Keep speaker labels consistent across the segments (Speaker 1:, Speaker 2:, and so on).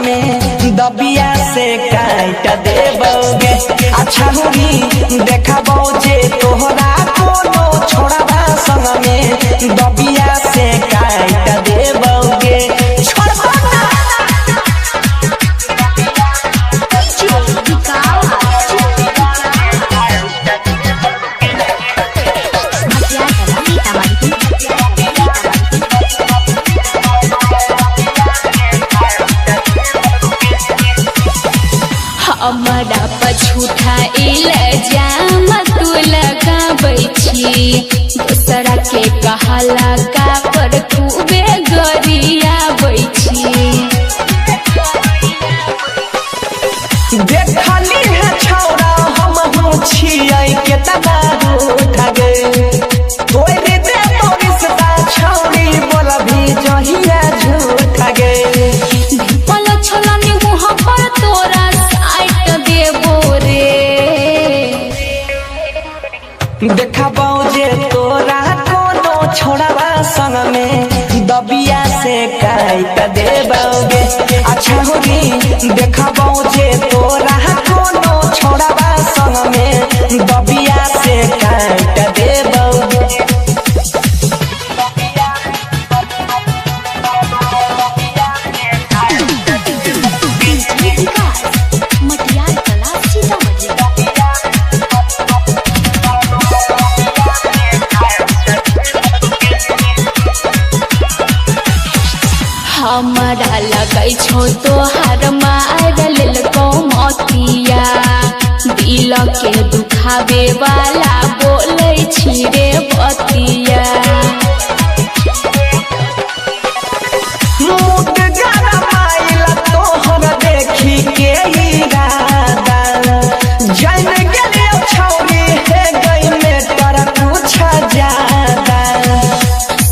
Speaker 1: में दबिया से काट देबोगे। अच्छा होगी देखबो जे तोहरा कोनो छोड़वा संग में दबिया से काट देबोगे।
Speaker 2: हमारा पछूठा इल्जाम तू लगाबै छी, दूसरा के कहला का पर खूबे गरियाबै छी।
Speaker 1: देखली है छौरा हम हो छियै केतना उठा गए तोरे दे तोरिसदा छौरी बोलबी जहिया झूठा गए।
Speaker 2: पल छलनी मुँह पर तोरा साइट देबो रे।
Speaker 1: देखबो जे तोरा कोनो छोड़वा संग में दबिया से काट देबोगे। अच्छा होगी देखबो जे तोरा कोनो छोड़वा संग में दबिया से काट देबोगे।
Speaker 2: मटियार कला सीतामढ़ी। हमारा लगै छो तोहार मार लेलको मतिया, दिल के दुखावे वाला बोलै छी रे बतिया।
Speaker 1: मुट गरमाइल तोहर देखी के इरादा जान गेलियो छौरी हे गई में तर कुछ ज्यादा।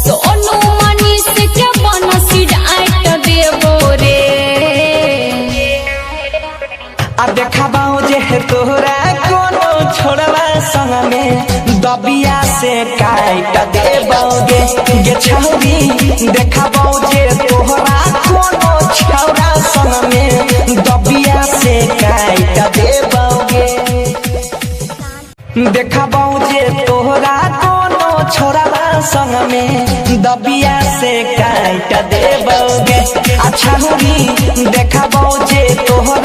Speaker 2: सोनू मनीष के बनसी डांट देबो रे।
Speaker 1: आ देखबो जे तोहरा कोनो छोड़वा संग में दबिया से काट देबोगे। गे छौरी देखबो जे तोहरा कोनो छौरा संग में दबिया से काट देबोगे। देखबो जे तोहरा कोनो छोड़वा संग में दबिया से काट देबोगे। अच्छा होगी देखबो जे तोहरा